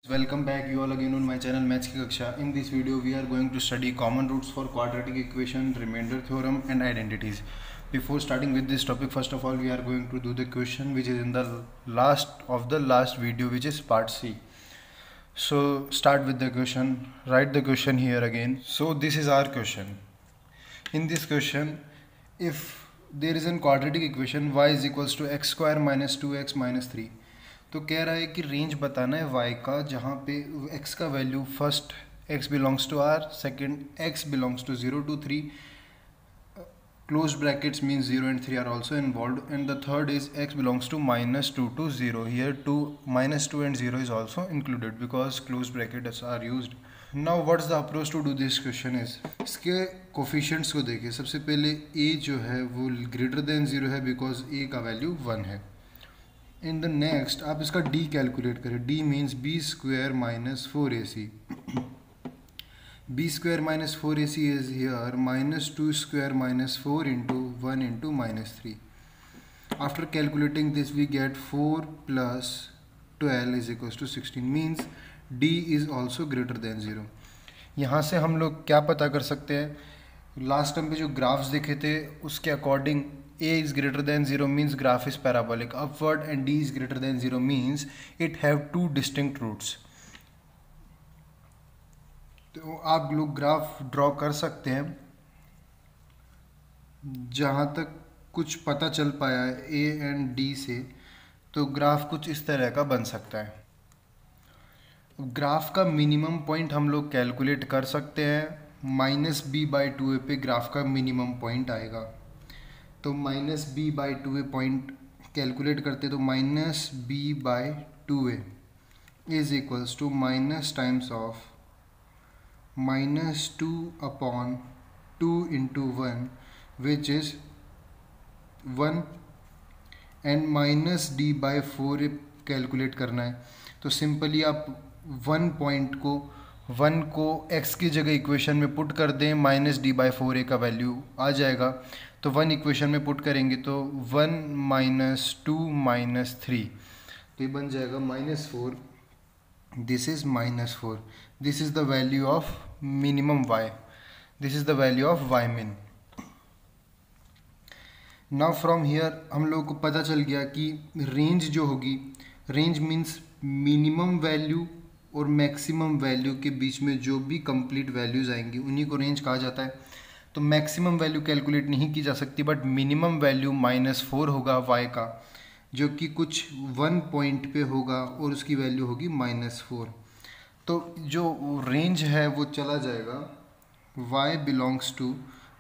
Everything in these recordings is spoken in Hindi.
Welcome back you all again on my channel Maths की कक्षा. In this video we are going to study common roots for quadratic equation, remainder theorem and identities. Before starting with this topic, first of all we are going to do the question which is in the last video, which is part C. So start with the question, write the question here again. So this is our question. In this question, if there is a quadratic equation y is equals to x square minus 2x minus 3, तो कह रहा है कि रेंज बताना है y का जहाँ पे x का value first x belongs to r, second x belongs to 0 to 3, close brackets means 0 and 3 are also involved, and the third is x belongs to -2 to 0. Here -2 and 0 is also included because closed brackets are used. Now what's the approach to do this question is, इसके कोफिशिएंट्स को देखिए. सबसे पहले a जो है वो ग्रेटर देन 0 है बिकॉज a का वैल्यू 1 है. इन द नेक्स्ट आप इसका d कैलकुलेट करें. d means B square minus 4ac. b square minus 4ac is here minus 2 square minus 4 into 1 into minus 3. After calculating this we get 4 plus 12 is equals to 16, means d is also greater than 0. यहाँ से हम लोग क्या पता कर सकते हैं, लास्ट टाइम पे जो ग्राफ्स देखे थे उसके according a is greater than 0 means graph is parabolic upward, and d is greater than 0 means it have two distinct roots. तो आप लोग ग्राफ ड्रॉ कर सकते हैं. जहाँ तक कुछ पता चल पाया है a एंड d से, तो ग्राफ कुछ इस तरह का बन सकता है. ग्राफ का मिनिमम पॉइंट हम लोग कैलकुलेट कर सकते हैं. -b/2a पे ग्राफ का मिनिमम पॉइंट आएगा. तो -b/2a पॉइंट कैलकुलेट करते तो -b/2a is equals to minus times of -2/2 into 1 which is 1, and -d/4a calculate करना है. तो सिंपली आप 1 को x की जगह इक्वेशन में पुट कर दें, -d/4a का वैल्यू आ जाएगा. तो 1 इक्वेशन में पुट करेंगे तो 1 -2 -3, तो ये बन जाएगा -4. This is -4. This is the value of minimum y. This is the value of y min. Now from here हम लोगों को पता चल गया कि रेंज जो होगी, रेंज मीन्स मिनिमम वैल्यू और मैक्सिमम वैल्यू के बीच में जो भी कंप्लीट वैल्यूज आएंगी उन्हीं को रेंज कहा जाता है. तो मैक्सिमम वैल्यू कैलकुलेट नहीं की जा सकती, बट मिनिमम वैल्यू -4 होगा y का, जो कि कुछ 1 पॉइंट पे होगा और उसकी वैल्यू होगी -4. तो जो रेंज है वो चला जाएगा y belongs to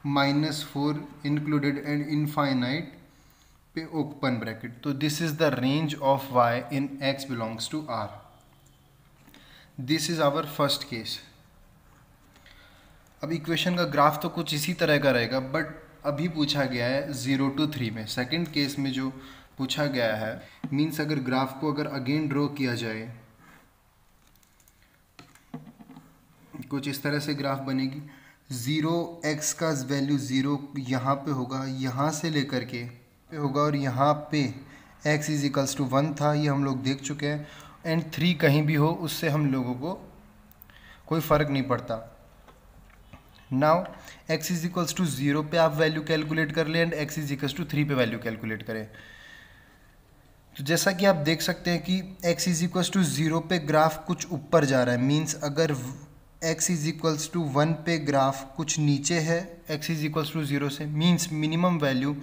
-4 included and infinite पे ओपन ब्रैकेट. तो this is the range of y in x belongs to r. This is our first case. अब इक्वेशन का ग्राफ तो कुछ इसी तरह का रहेगा, बट अभी पूछा गया है 0 to 3 में. सेकंड केस में जो पूछा गया है मीन्स अगर ग्राफ को अगर अगेन ड्रॉ किया जाए, कुछ इस तरह से ग्राफ बनेगी. 0x का वैल्यू 0 यहाँ पे होगा, यहाँ से लेकर के पे होगा, और यहाँ पे x इज इक्वल्स टू 1 था, ये हम लोग देख चुके हैं. एंड 3 कहीं भी हो उससे हम लोगों को कोई फ़र्क नहीं पड़ता. Now x is equals to 0 पे आप वैल्यू कैलकुलेट कर लें and x is equals to 3 पे वैल्यू कैलकुलेट करें. तो जैसा कि आप देख सकते हैं कि x इज इक्वल्स टू 0 पे ग्राफ कुछ ऊपर जा रहा है, मींस अगर x इज इक्वल्स टू 1 पे ग्राफ कुछ नीचे है x इज इक्वल्स टू 0 से, means minimum value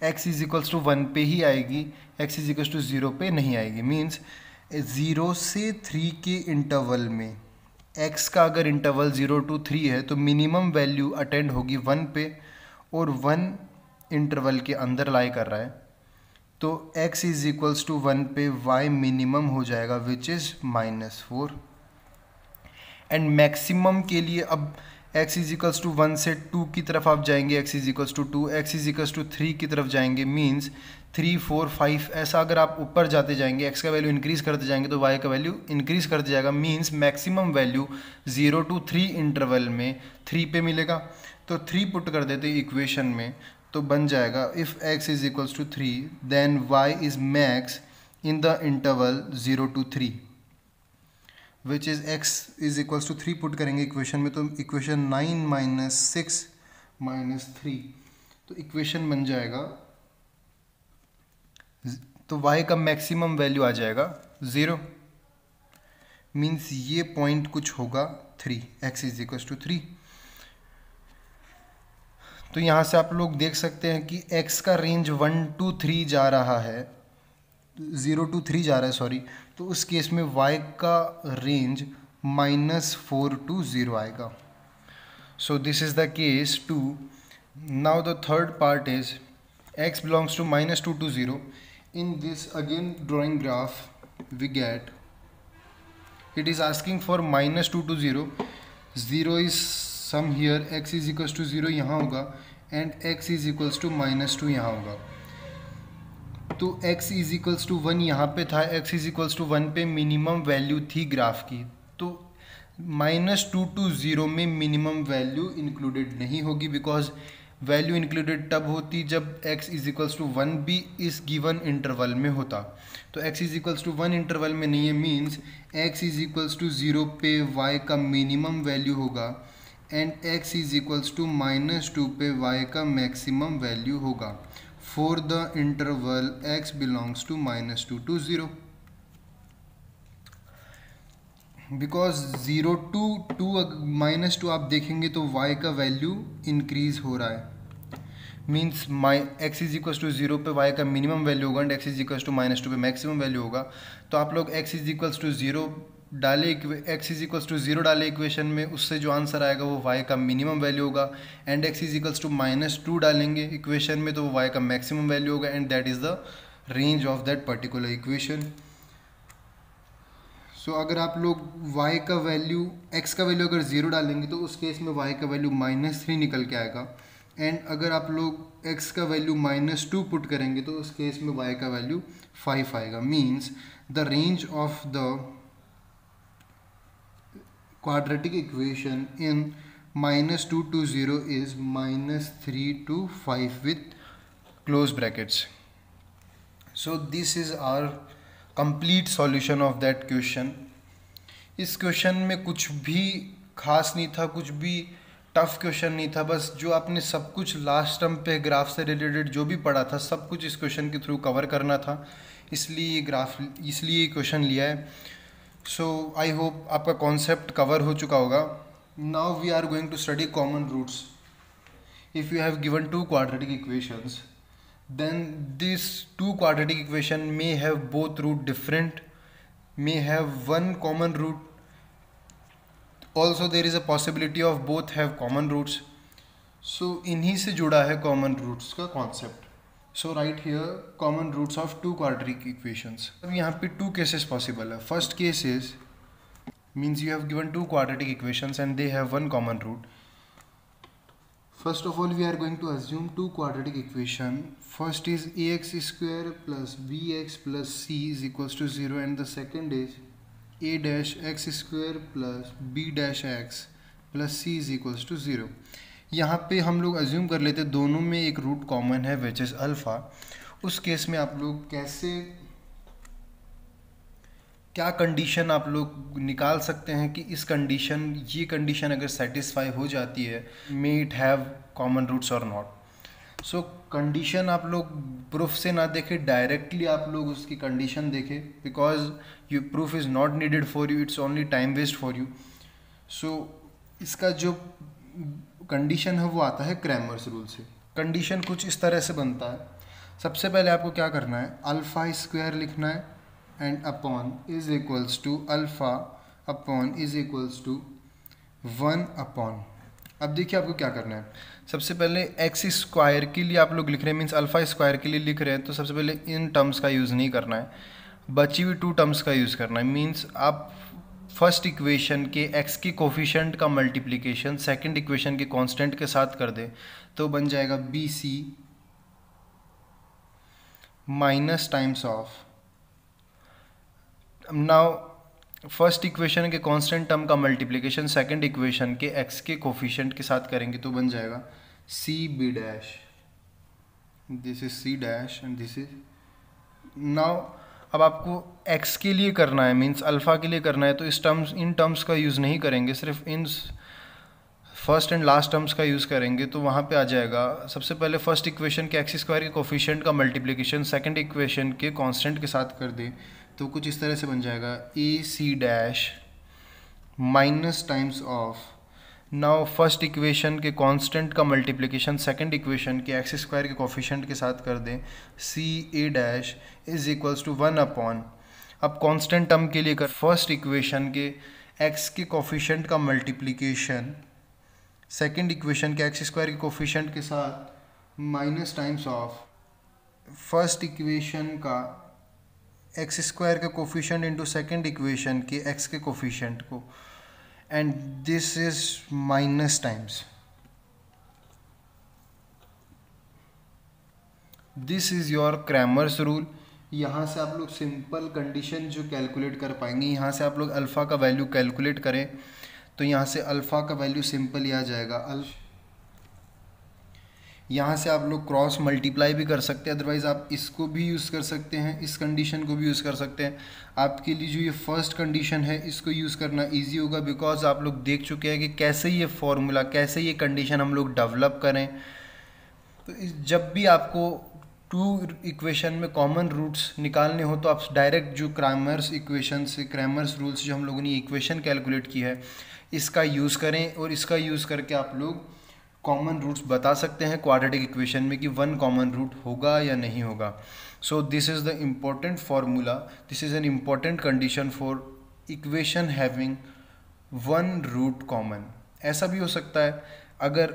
x is equals to 1 पे ही आएगी, x इज इक्वल्स टू 0 पे नहीं आएगी. मींस 0 से 3 के इंटरवल में x का अगर इंटरवल 0 to 3 है तो मिनिमम वैल्यू अटेंड होगी 1 पे, और 1 इंटरवल के अंदर लाई कर रहा है. तो x इज इक्वल्स टू 1 पे y मिनिमम हो जाएगा विच इज़ -4. एंड मैक्सिमम के लिए अब x इज इक्वल्स टू 1 से 2 की तरफ आप जाएंगे, x is equals to 2, x is equals to 3 की तरफ जाएंगे, मीन्स 3 4 5 ऐसा अगर आप ऊपर जाते जाएंगे, x का वैल्यू इंक्रीज़ करते जाएंगे तो y का वैल्यू इंक्रीज़ करते जाएगा. Means maximum value 0 to 3 interval में 3 पे मिलेगा. तो 3 पुट कर देते इक्वेशन में, तो बन जाएगा if x is equals to 3 then y is max in the interval 0 to 3. Which is x is equals to 3 put करेंगे इक्वेशन में, तो इक्वेशन 9 माइनस 6 माइनस 3, तो इक्वेशन बन जाएगा, तो y का मैक्सिमम वैल्यू आ जाएगा 0, मीन्स ये पॉइंट कुछ होगा 3, x इज इक्वल्स टू 3। तो यहाँ से आप लोग देख सकते हैं कि x का रेंज 1 to 3 जा रहा है, 0 to 3 जा रहा है सॉरी, तो उस केस में y का रेंज -4 to 0 आएगा। सो this is the case 2। Now the third part is x belongs to -2 to 0. In this again drawing graph we get it is asking for -2 to 0. 0 is some here, x is equals to 0 यहाँ होगा and x is equals to -2 यहाँ होगा। तो x is equals to 1 यहाँ पे था, x is equals to 1 पे मिनिमम वैल्यू थी ग्राफ की, तो -2 to 0 में मिनिमम वैल्यू इंक्लूडेड नहीं होगी, बिकॉज वैल्यू इंक्लूडेड तब होती जब x इज इक्वल्स टू 1 भी इस गिवन इंटरवल में होता। तो x is equals to 1 interval में नहीं है, means x is equals to 0 पे y का मिनिमम वैल्यू होगा and x is equals to -2 पे y का मैक्सिमम वैल्यू होगा for the interval x belongs to -2 to 0। Because 0 to 2 आप देखेंगे तो y का वैल्यू इंक्रीज हो रहा है, means x is equals to 0 पे y का मिनिमम वैल्यू होगा and x is equals to -2 पे मैक्सिमम वैल्यू होगा। तो आप लोग x इज इक्वल्स टू 0 डाले, x इज इक्वल्स टू 0 डाले इक्वेशन में, उससे जो आंसर आएगा वो y का मिनिमम वैल्यू होगा and x is equals to -2 डालेंगे इक्वेशन में तो वो y का मैक्सिमम वैल्यू होगा and that is the range of that particular equation. So अगर आप लोग y का वैल्यू, x का वैल्यू अगर 0 डालेंगे तो उस केस में y का वैल्यू -3 निकल के आएगा एंड अगर आप लोग x का वैल्यू -2 पुट करेंगे तो उस केस में y का वैल्यू 5 आएगा। Means the range of the quadratic equation in -2 to 0 is -3 to 5 with close brackets. So this is our complete solution of that question. इस क्वेश्चन में कुछ भी खास नहीं था, कुछ भी टफ क्वेश्चन नहीं था, बस जो आपने सब कुछ लास्ट टर्म पे ग्राफ से रिलेटेड जो भी पढ़ा था सब कुछ इस क्वेश्चन के थ्रू कवर करना था, इसलिए ये क्वेश्चन लिया है। सो आई होप आपका कॉन्सेप्ट कवर हो चुका होगा। Now we are going to study common roots. If you have given 2 quadratic equations, then these 2 quadratic equation may have both root different, may have one common root, also there is a possibility of both have common roots। so इन्हीं से जुड़ा है common roots का concept। so right here common roots of 2 quadratic equations। अब यहाँ पे 2 cases possible है। first case is means you have given 2 quadratic equations and they have one common root। First of all we are going to assume 2 quadratic equation। first is ax square plus bx plus c is equals to 0 and the second is a dash x square plus b dash x plus c is equals to 0। यहाँ पे हम लोग assume कर लेते दोनों में एक रूट कॉमन है which is अल्फ़ा। उस केस में आप लोग कैसे, क्या कंडीशन आप लोग निकाल सकते हैं कि इस कंडीशन, ये कंडीशन अगर सेटिस्फाई हो जाती है may it have common roots और नॉट। सो कंडीशन आप लोग प्रूफ से ना देखें, डायरेक्टली आप लोग उसकी कंडीशन देखें, because you proof is not needed for you, it's only time waste for you. So इसका जो कंडीशन है वो आता है क्रैमर्स रूल से। कंडीशन कुछ इस तरह से बनता है। सबसे पहले आपको क्या करना है, अल्फ़ा स्क्वायर लिखना है and upon is equals to alpha upon is equals to 1 upon. अब देखिए आपको क्या करना है, सबसे पहले एक्स स्क्वायर के लिए आप लोग लिख रहे हैं, मीन्स अल्फ़ा स्क्वायर के लिए लिख रहे हैं, तो सबसे पहले इन टर्म्स का यूज़ नहीं करना है, बची हुई 2 टर्म्स का यूज़ करना है। मीन्स आप फर्स्ट इक्वेशन के एक्स के कोफिशिएंट का मल्टीप्लिकेशन सेकंड इक्वेशन के कांस्टेंट के साथ कर दे तो बन जाएगा B C minus times of, now first equation के कांस्टेंट टर्म का मल्टीप्लिकेशन सेकंड इक्वेशन के एक्स के कोफिशिएंट के साथ करेंगे तो बन जाएगा C B dash, this is C dash and this is. Now अब आपको x के लिए करना है, मीन्स अल्फ़ा के लिए करना है, तो इन टर्म्स का यूज़ नहीं करेंगे, सिर्फ in first and last terms का यूज़ करेंगे। तो वहाँ पे आ जाएगा सबसे पहले फर्स्ट इक्वेशन के एक्स स्क्वायर के कोफिशिएंट का मल्टीप्लिकेशन सेकंड इक्वेशन के कांस्टेंट के साथ कर दें तो कुछ इस तरह से बन जाएगा A C dash minus times of, now first equation के कांस्टेंट का मल्टीप्लिकेशन सेकंड इक्वेशन के एक्स स्क्वायर के कोफिशिएंट के साथ कर दें C A dash is equals to 1 upon, अब कांस्टेंट टर्म के लिए कर फर्स्ट इक्वेशन के एक्स के कोफिशिएंट का मल्टीप्लिकेशन सेकंड इक्वेशन के एक्स स्क्वायर के कोफिशिएंट के साथ minus times of first equation का एक्स स्क्वायर का कोफिशिएंट इंटू सेकंड इक्वेशन के एक्स के कोफिशिएंट को, and this is minus times, this is your Cramer's rule. यहाँ से आप लोग सिंपल कंडीशन जो कैलकुलेट कर पाएंगे, यहाँ से आप लोग अल्फ़ा का वैल्यू कैलकुलेट करें तो यहाँ से अल्फ़ा का वैल्यू सिंपल ही आ जाएगा। यहाँ से आप लोग क्रॉस मल्टीप्लाई भी कर सकते हैं, अदरवाइज़ आप इसको भी यूज़ कर सकते हैं, इस कंडीशन को भी यूज़ कर सकते हैं। आपके लिए जो ये फर्स्ट कंडीशन है इसको यूज़ करना इजी होगा, बिकॉज आप लोग देख चुके हैं कि कैसे ये फॉर्मूला, कैसे ये कंडीशन हम लोग डेवलप करें। तो जब भी आपको टू इक्वेशन में कॉमन रूट्स निकालने हो तो आप डायरेक्ट जो क्रैमर्स इक्वेशन से, क्रैमर्स रूल से जो हम लोगों ने इक्वेशन कैलकुलेट की है इसका यूज़ करें, और इसका यूज़ करके आप लोग कॉमन रूट्स बता सकते हैं क्वाड्रेटिक इक्वेशन में कि वन कॉमन रूट होगा या नहीं होगा। So this is the important formula, this is an important condition for equation having one root common. ऐसा भी हो सकता है अगर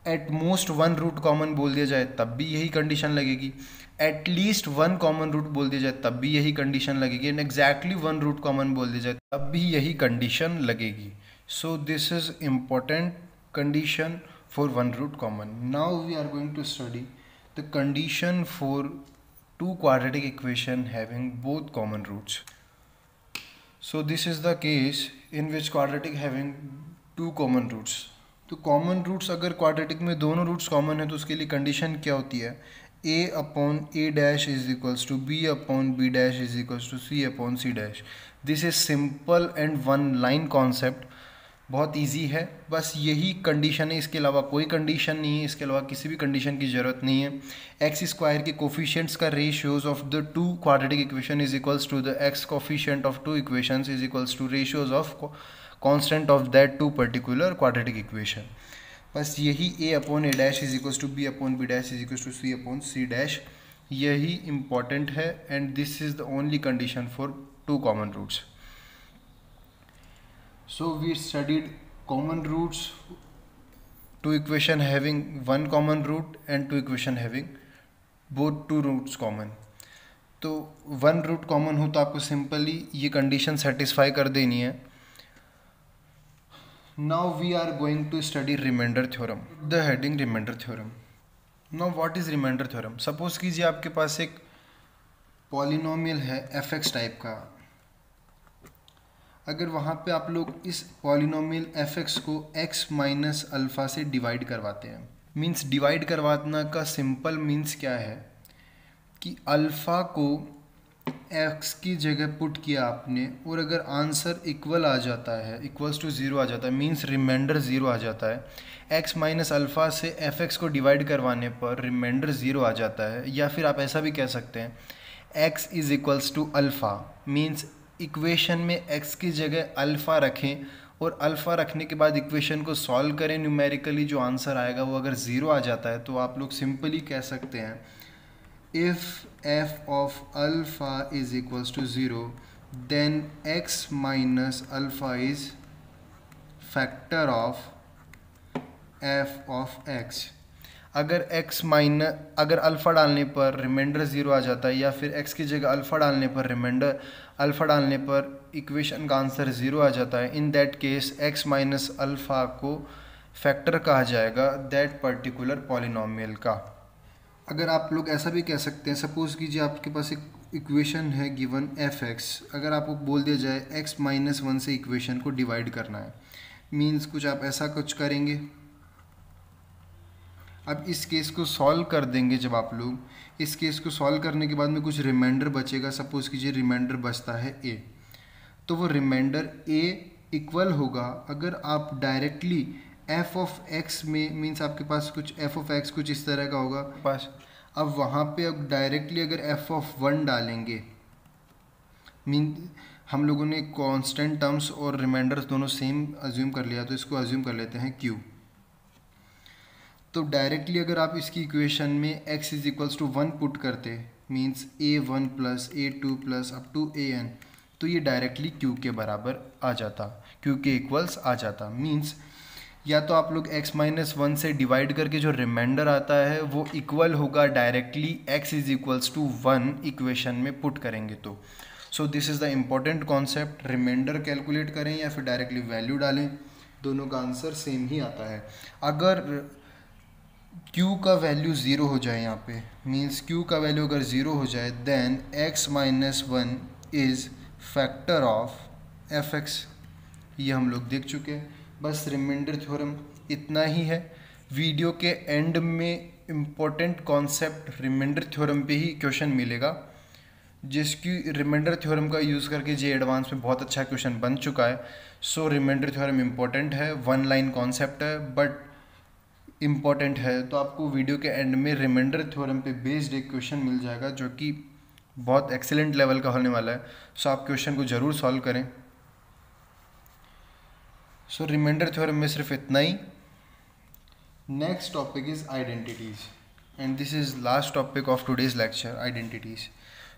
at most one root common बोल दिया जाए तब भी यही कंडीशन लगेगी, at least one common root बोल दिया जाए तब भी यही कंडीशन लगेगी, and exactly one root common बोल दिया जाए तब भी यही कंडीशन लगेगी। So this is important condition for one root common. Now we are going to study the condition for two quadratic equation having both common roots. So this is the case in which quadratic having two common roots. तो common roots अगर quadratic में दोनों roots common है तो उसके लिए condition क्या होती है, a upon a dash is equals to b upon b dash is equals to c upon c dash. This is simple and one line concept, बहुत इजी है, बस यही कंडीशन है, इसके अलावा कोई कंडीशन नहीं है, इसके अलावा किसी भी कंडीशन की ज़रूरत नहीं है। एक्स स्क्वायर के कोफिशिएंट्स का ratios of the two quadratic equation is equals to the x coefficient of two equations is equals to ratios of constant of that two particular quadratic equation. बस यही A upon A dash is equals to B upon B dash is equals to C upon C dash, यही इम्पॉर्टेंट है, and this is the only condition for two common roots. So we studied common roots, two equation having one common root and two equation having both two roots common. तो वन रूट कॉमन हो तो आपको सिंपली ये कंडीशन सेटिस्फाई कर देनी है। Now we are going to study remainder theorem, the heading remainder theorem. Now what is remainder theorem? Suppose कीजिए आपके पास एक पॉलिनोमियल है एफ टाइप का, अगर वहाँ पे आप लोग इस पॉलिनोमियल एफ को x माइनस अल्फ़ा से डिवाइड करवाते हैं, मीन्स डिवाइड करवाना का सिंपल मीन्स क्या है कि अल्फ़ा को x की जगह पुट किया आपने, और अगर आंसर इक्वल आ जाता है, इक्वल्स टू ज़ीरो आ जाता है, मीन्स रिमाइंडर ज़ीरो आ जाता है, x माइनस अल्फ़ा से f को डिवाइड करवाने पर रिमाइंडर ज़ीरो आ जाता है, या फिर आप ऐसा भी कह सकते हैं x is equals to alpha, means equation में x की जगह अल्फ़ा रखें और अल्फ़ा रखने के बाद इक्वेशन को सॉल्व करें न्यूमेरिकली, जो आंसर आएगा वो अगर ज़ीरो आ जाता है तो आप लोग सिंपली कह सकते हैं if f of alpha is equals to zero then x minus alpha is factor of f of x। अगर अगर अल्फ़ा डालने पर रिमाइंडर ज़ीरो आ जाता है, या फिर x की जगह अल्फ़ा डालने पर रिमाइंडर अल्फ़ा डालने पर इक्वेशन का आंसर ज़ीरो आ जाता है, in that case x minus alpha को फैक्टर कहा जाएगा दैट पर्टिकुलर पॉलिनोमियल का। अगर आप लोग ऐसा भी कह सकते हैं, सपोज़ कीजिए आपके पास एक इक्वेशन है गिवन f(x), अगर आपको बोल दिया जाए x माइनस वन से इक्वेशन को डिवाइड करना है, मीन्स कुछ आप ऐसा कुछ करेंगे, अब इस केस को सॉल्व कर देंगे जब आप लोग, इस केस को सॉल्व करने के बाद में कुछ रिमाइंडर बचेगा। सपोज कीजिए रिमाइंडर बचता है ए, तो वो रिमाइंडर ए इक्वल होगा, अगर आप डायरेक्टली एफ ऑफ एक्स में, मीन्स आपके पास कुछ एफ ऑफ एक्स कुछ इस तरह का होगा पास, अब वहाँ पे अब डायरेक्टली अगर एफ ऑफ 1 डालेंगे, मीन हम लोगों ने कांस्टेंट टर्म्स और रिमाइंडर्स दोनों सेम अज्यूम कर लिया, तो इसको अज्यूम कर लेते हैं क्यू। तो डायरेक्टली अगर आप इसकी इक्वेशन में x is equals to 1 put करते, means a1 plus a2 plus up to an, तो ये डायरेक्टली q के बराबर आ जाता, q के इक्वल्स आ जाता। मीन्स या तो आप लोग x माइनस 1 से डिवाइड करके जो रिमाइंडर आता है वो इक्वल होगा directly x is equals to 1 equation में पुट करेंगे तो। So this is the important concept. Remainder calculate करें या फिर डायरेक्टली वैल्यू डालें, दोनों का आंसर सेम ही आता है। अगर q का वैल्यू 0 हो जाए यहाँ पे, मीन्स q का वैल्यू अगर 0 हो जाए, then x minus 1 is factor of fx। ये हम लोग देख चुके हैं। बस रिमाइंडर थ्योरम इतना ही है। वीडियो के एंड में इम्पोर्टेंट कॉन्सेप्ट रिमाइंडर थ्योरम पे ही क्वेश्चन मिलेगा, जिसकी रिमाइंडर थ्योरम का यूज़ करके जे एडवांस में बहुत अच्छा क्वेश्चन बन चुका है। सो रिमाइंडर थ्योरम इम्पोर्टेंट है, 1 लाइन कॉन्सेप्ट है बट इम्पॉर्टेंट है। तो आपको वीडियो के एंड में रिमाइंडर थ्योरम पे बेस्ड एक क्वेश्चन मिल जाएगा जो कि बहुत एक्सीलेंट लेवल का होने वाला है। सो आप क्वेश्चन को ज़रूर सॉल्व करें। सो रिमाइंडर थ्योरम में सिर्फ इतना ही। Next topic is identities and this is last topic of today's lecture, identities.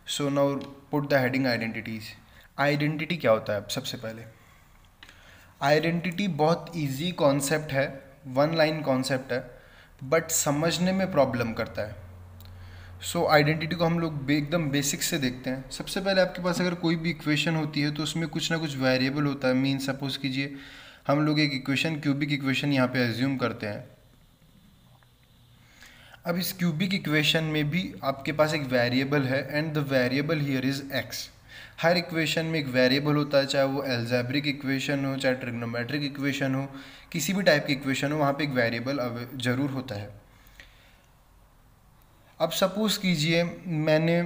So now put the heading identities. Identity क्या होता है? सबसे पहले आइडेंटिटी बहुत ईजी कॉन्सेप्ट है, 1 लाइन कॉन्सेप्ट है, बट समझने में प्रॉब्लम करता है। सो आइडेंटिटी को हम लोग एकदम बेसिक से देखते हैं। सबसे पहले आपके पास अगर कोई भी इक्वेशन होती है तो उसमें कुछ ना कुछ वेरिएबल होता है। मीन सपोज कीजिए हम लोग एक इक्वेशन, क्यूबिक इक्वेशन यहाँ पे एज्यूम करते हैं। अब इस क्यूबिक इक्वेशन में भी आपके पास एक वेरिएबल है and the variable here is x. Her equation में एक वेरिएबल होता है, चाहे वो एल्जेब्रिक इक्वेशन हो, चाहे ट्रिग्नोमेट्रिक इक्वेशन हो, किसी भी टाइप की इक्वेशन हो, वहाँ पे एक वेरिएबल ज़रूर होता है। अब सपोज़ कीजिए मैंने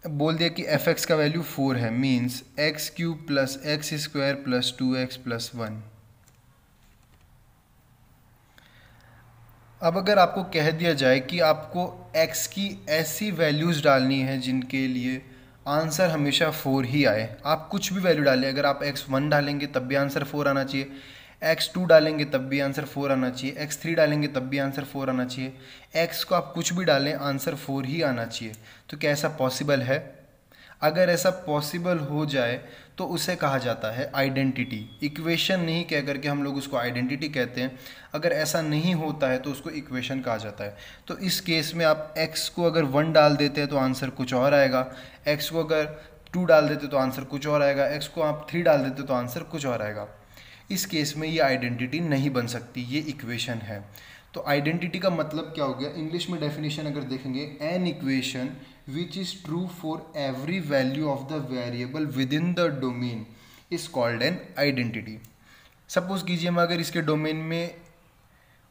बोल दिया कि एफ एक्स का वैल्यू 4 है, means x cube plus x square plus 2x plus 1। अब अगर आपको कह दिया जाए कि आपको x की ऐसी वैल्यूज़ डालनी है जिनके लिए आंसर हमेशा 4 ही आए, आप कुछ भी वैल्यू डालें, अगर आप x1 डालेंगे तब भी आंसर 4 आना चाहिए, x2 डालेंगे तब भी आंसर 4 आना चाहिए, x3 डालेंगे तब भी आंसर 4 आना चाहिए, x को आप कुछ भी डालें आंसर 4 ही आना चाहिए। तो क्या ऐसा पॉसिबल है? अगर ऐसा पॉसिबल हो जाए तो उसे कहा जाता है आइडेंटिटी। इक्वेशन नहीं कह करके हम लोग उसको आइडेंटिटी कहते हैं। अगर ऐसा नहीं होता है तो उसको इक्वेशन कहा जाता है। तो इस केस में आप x को अगर 1 डाल देते हैं तो आंसर कुछ और आएगा, x को अगर 2 डाल देते तो आंसर कुछ और आएगा, x को आप 3 डाल देते तो आंसर कुछ और आएगा। इस केस में ये आइडेंटिटी नहीं बन सकती, ये इक्वेशन है। तो आइडेंटिटी का मतलब क्या हो गया? इंग्लिश में डेफिनेशन अगर देखेंगे, an equation which is true for every value of the variable within the domain is called an identity। Suppose कीजिए मैं अगर इसके डोमेन में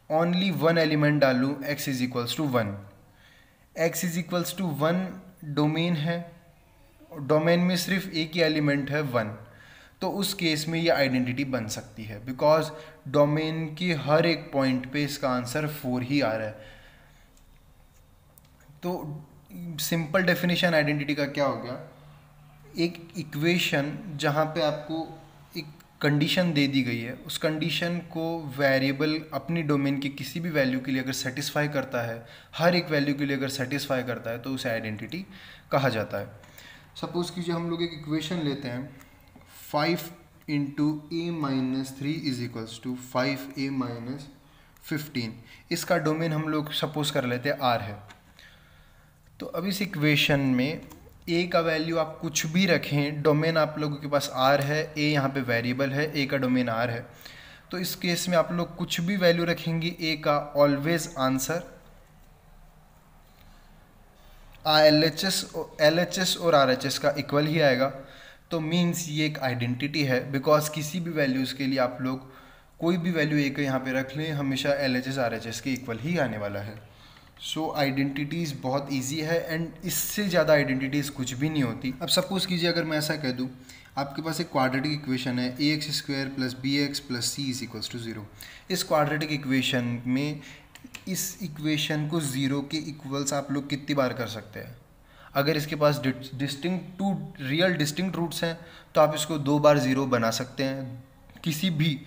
ओनली 1 एलिमेंट डालूँ, x is equals to 1, x is equals to 1 domain है, डोमेन में सिर्फ एक ही एलिमेंट है 1, तो उस केस में ये आइडेंटिटी बन सकती है, बिकॉज डोमेन की हर एक पॉइंट पे इसका आंसर 4 ही आ रहा है। तो सिंपल डेफिनेशन आइडेंटिटी का क्या हो गया? एक इक्वेशन जहाँ पे आपको एक कंडीशन दे दी गई है, उस कंडीशन को वेरिएबल अपनी डोमेन की किसी भी वैल्यू के लिए अगर सेटिस्फाई करता है, हर एक वैल्यू के लिए अगर सेटिस्फाई करता है, तो उसे आइडेंटिटी कहा जाता है। सपोज कीजिए हम लोग एक इक्वेशन लेते हैं, 5 into a minus 3 is equals to 5a minus 15। इसका डोमेन हम लोग सपोज कर लेते हैं r है। तो अब इस इक्वेशन में a का वैल्यू आप कुछ भी रखें, डोमेन आप लोगों के पास r है, a यहाँ पे वेरिएबल है, a का डोमेन r है, तो इस केस में आप लोग कुछ भी वैल्यू रखेंगे a का, ऑलवेज आंसर LHS और RHS का इक्वल ही आएगा। तो मीन्स ये एक आइडेंटिटी है, बिकॉज किसी भी वैल्यूज़ के लिए आप लोग कोई भी वैल्यू ए का यहाँ पे रख लें, हमेशा LHS RHS के इक्वल ही आने वाला है। सो आइडेंटिटीज़ बहुत इजी है एंड इससे ज़्यादा आइडेंटिटीज़ कुछ भी नहीं होती। अब सपोज कीजिए अगर मैं ऐसा कह दूँ, आपके पास एक क्वाड्रेटिक इक्वेशन है ax² + bx + c = 0। इस क्वाड्रेटिक इक्वेशन में इस इक्वेशन को 0 के इक्वल्स आप लोग कितनी बार कर सकते हैं? अगर इसके पास रियल डिस्टिंक्ट रूट्स हैं तो आप इसको 2 बार 0 बना सकते हैं। किसी भी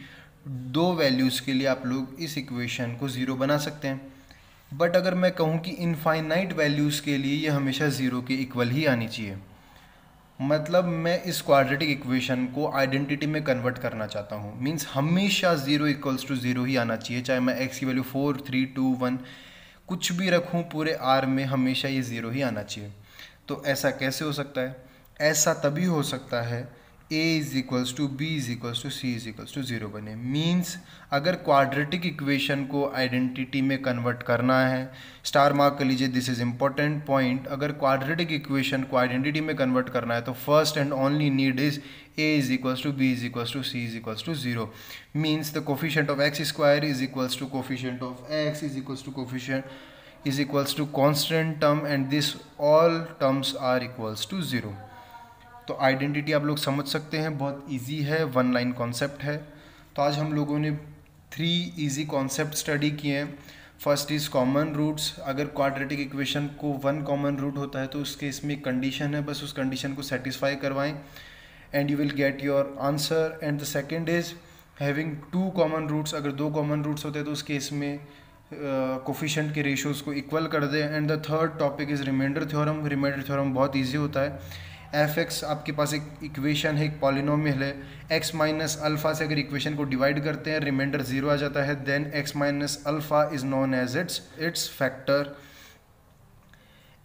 2 वैल्यूज़ के लिए आप लोग इस इक्वेशन को 0 बना सकते हैं। बट अगर मैं कहूँ कि इनफाइनाइट वैल्यूज़ के लिए ये हमेशा 0 के इक्वल ही आनी चाहिए, मतलब मैं इस क्वाड्रेटिक इक्वेशन को आइडेंटिटी में कन्वर्ट करना चाहता हूँ। मींस हमेशा 0 = 0 ही आना चाहिए, चाहे मैं x की वैल्यू 4, 3, 2, 1 कुछ भी रखूँ, पूरे R में हमेशा ये 0 ही आना चाहिए। तो ऐसा कैसे हो सकता है? ऐसा तभी हो सकता है a = b = c = 0 बने। मीन्स अगर क्वाड्रेटिक इक्वेशन को आइडेंटिटी में कन्वर्ट करना है, स्टार मार्क कर लीजिए, दिस इज इम्पोर्टेंट पॉइंट। अगर क्वाड्रेटिक इक्वेशन को आइडेंटिटी में कन्वर्ट करना है तो first and only need is a = b = c = 0। Means the coefficient of x² is coefficient of x is equals to constant term and this all terms are equals to 0। तो आइडेंटिटी आप लोग समझ सकते हैं, बहुत इजी है, 1 लाइन कॉन्सेप्ट है। तो आज हम लोगों ने 3 इजी कॉन्सेप्ट स्टडी किए हैं। First is common roots. अगर क्वाड्रेटिक इक्वेशन को 1 कॉमन रूट होता है तो उसके इसमें एक कंडीशन है, बस उस कंडीशन को सेटिस्फाई करवाएं and you will get your answer. And the second is having 2 common roots. अगर 2 कॉमन रूट्स होते हैं तो उस केस में कोफिशिएंट के रेशियोज़ को इक्वल कर दें। And the third topic is remainder theorem. Remainder theorem बहुत ईजी होता है। f(x) आपके पास एक इक्वेशन है, एक पॉलिनोमियल है, x माइनस अल्फ़ा से अगर इक्वेशन को डिवाइड करते हैं रिमाइंडर 0 आ जाता है, then x minus alpha is known as its factor.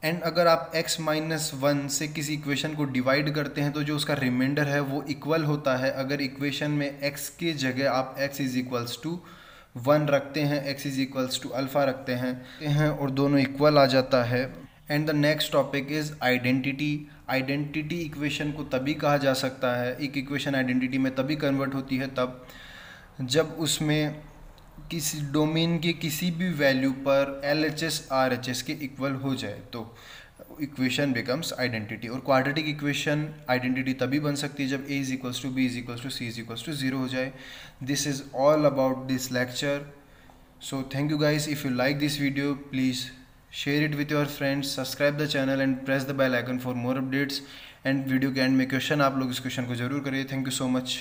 And अगर आप x माइनस 1 से किसी इक्वेशन को डिवाइड करते हैं तो जो उसका रिमाइंडर है वो इक्वल होता है। अगर इक्वेशन में x के जगह आप x = 1 रखते हैं, x = अल्फ़ा रखते हैं और दोनों इक्वल आ जाता है। And the next topic is identity. Identity equation को तभी कहा जा सकता है, एक इक्वेशन आइडेंटिटी में तभी कन्वर्ट होती है तब जब उसमें किसी डोमेन के किसी भी वैल्यू पर LHS RHS के इक्वल हो जाए तो इक्वेशन बिकम्स आइडेंटिटी। और क्वाड्रेटिक इक्वेशन आइडेंटिटी तभी बन सकती है जब a = b = c = 0 हो जाए। This is all about this lecture. So thank you guys. If you like this video please share it with your friends, subscribe the channel and press the bell icon for more updates। and video के एंड में क्वेश्चन आप लोग इस क्वेश्चन को जरूर करिए। Thank you so much.